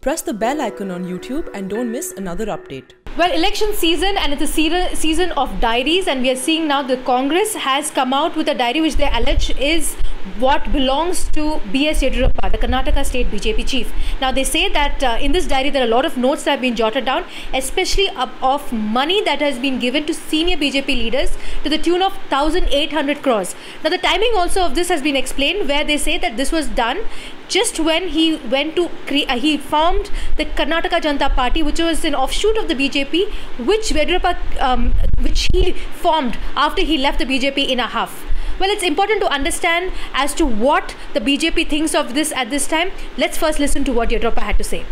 Press the bell icon on YouTube and don't miss another update. Well, election season, and it's a season of diaries, and we are seeing now the Congress has come out with a diary which they allege is what belongs to B.S. Yediyurappa, the Karnataka State BJP chief. Now they say that in this diary there are a lot of notes that have been jotted down, especially of money that has been given to senior BJP leaders to the tune of 1,800 crores. Now the timing also of this has been explained, where they say that this was done just when he went to he formed the Karnataka Janata Party, which was an offshoot of the BJP, which Yediyurappa which he formed after he left the BJP in a huff. Well, it's important to understand as to what the BJP thinks of this at this time. Let's first listen to what Yediyurappa had to say.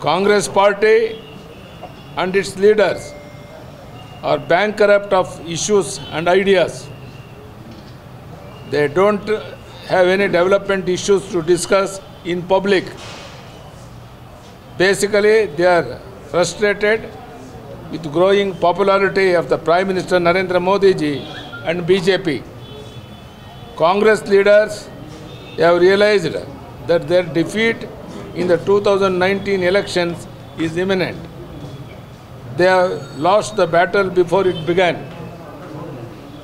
Congress party and its leaders are bankrupt of issues and ideas. They don't have any development issues to discuss in public. Basically, they are frustrated with growing popularity of the Prime Minister Narendra Modi ji and BJP. Congress leaders have realized that their defeat in the 2019 elections is imminent. They have lost the battle before it began.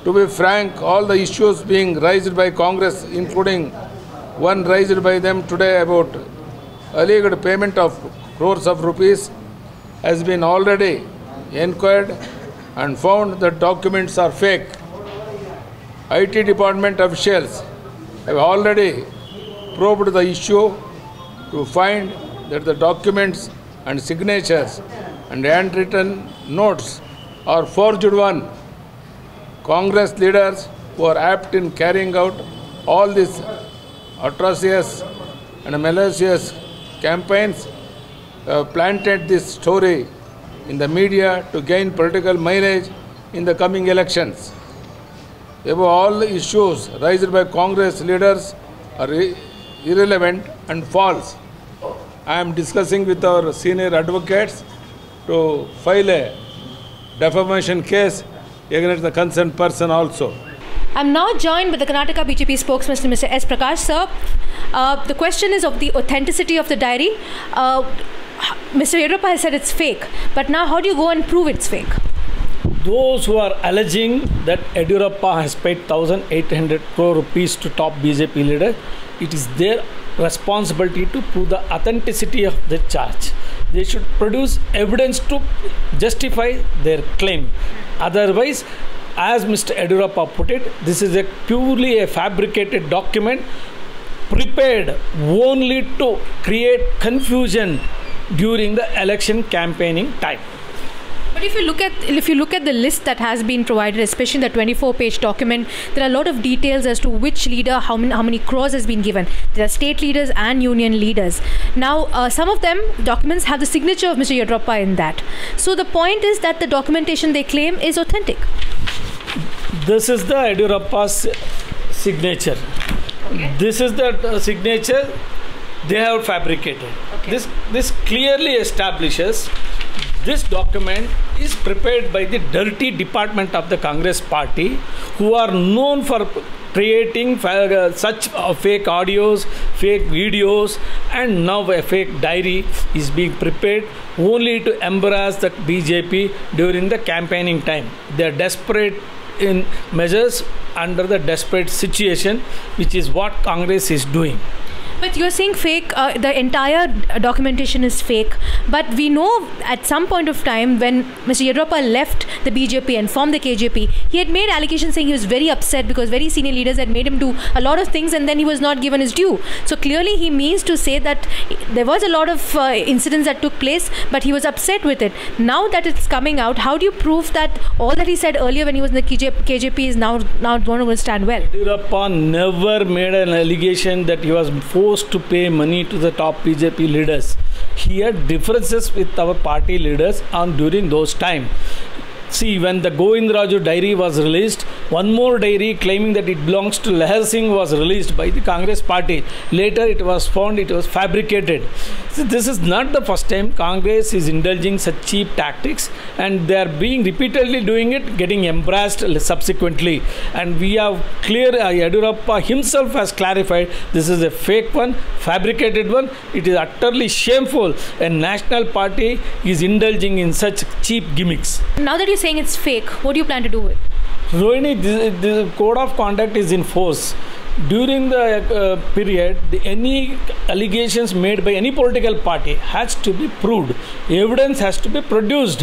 To be frank, all the issues being raised by Congress, including one raised by them today about alleged payment of crores of rupees, has been already inquired and found that documents are fake. IT department officials have already probed the issue to find that the documents and signatures and handwritten notes are forged one. Congress leaders who are apt in carrying out all these atrocious and malicious campaigns have planted this story in the media to gain political mileage in the coming elections. Above all, the issues raised by Congress leaders are irrelevant and false. I am discussing with our senior advocates to file a defamation case against the concerned person also. I am now joined with the Karnataka BJP spokesman, Mr. S. Prakash. Sir, the question is of the authenticity of the diary. Mr. Yediyurappa has said it's fake, but now how do you go and prove it's fake? Those who are alleging that Yediyurappa has paid 1,800 crore rupees to top BJP leader, it is their responsibility to prove the authenticity of the charge. They should produce evidence to justify their claim. Otherwise, as Mr. Yediyurappa put it, this is purely a fabricated document prepared only to create confusion during the election campaigning time. But if you look at the list that has been provided, especially the 24-page document, there are a lot of details as to which leader, how many crores has been given. There are state leaders and union leaders. Now, some of them documents have the signature of Mr. Yediyurappa in that. So the point is that the documentation they claim is authentic. This is the Yediyurappa's signature. Okay. This is the signature they have fabricated. Okay. This clearly establishes this document is prepared by the dirty department of the Congress party, who are known for creating such fake audios, fake videos, and now a fake diary is being prepared only to embarrass the BJP during the campaigning time. They are desperate in measures under the desperate situation, which is what Congress is doing. But you're saying fake, the entire documentation is fake. But we know at some point of time when Mr. Yediyurappa left the BJP and formed the KJP, he had made allegations saying he was very upset because very senior leaders had made him do a lot of things and then he was not given his due. So clearly he means to say that there was a lot of incidents that took place, but he was upset with it. Now that it's coming out, how do you prove that all that he said earlier when he was in the KJP is now going to stand well? Yediyurappa never made an allegation that he was forced to pay money to the top BJP leaders. He had differences with our party leaders during those times. See, when the Govindaraju diary was released, One more diary claiming that it belongs to Lehar Singh was released by the Congress party. Later it was found it was fabricated. So this is not the first time Congress is indulging such cheap tactics, and they are being repeatedly doing it, getting embarrassed subsequently. And we have clear, Yediyurappa himself has clarified this is a fake one, fabricated one. It is utterly shameful. A national party is indulging in such cheap gimmicks. Now that you're saying it's fake, what do you plan to do with it? Rohini, the code of conduct is in force. During the period, any allegations made by any political party has to be proved. Evidence has to be produced.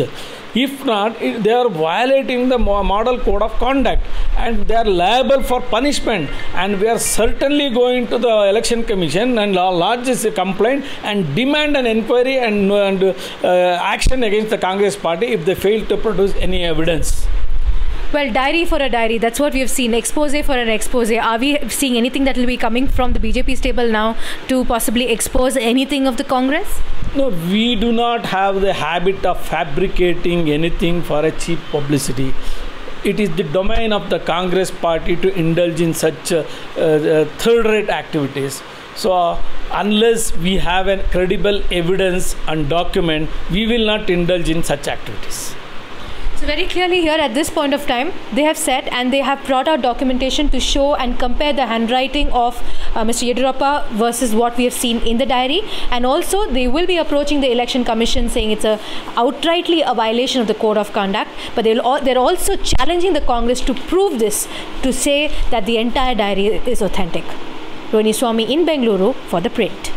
If not, they are violating the model code of conduct and they are liable for punishment. And we are certainly going to the Election Commission and lodge a complaint and demand an inquiry and action against the Congress party if they fail to produce any evidence. Well, diary for a diary, that's what we have seen. Expose for an expose. Are we seeing anything that will be coming from the BJP stable now to possibly expose anything of the Congress? No, we do not have the habit of fabricating anything for a cheap publicity. It is the domain of the Congress party to indulge in such third-rate activities. So, unless we have a credible evidence and document, we will not indulge in such activities. So very clearly here at this point of time, they have said and they have brought out documentation to show and compare the handwriting of Mr. Yediyurappa versus what we have seen in the diary. And also they will be approaching the Election Commission saying it's outrightly a violation of the Code of Conduct. But they're also challenging the Congress to prove this, to say that the entire diary is authentic. Rohini Swami in Bengaluru for The Print.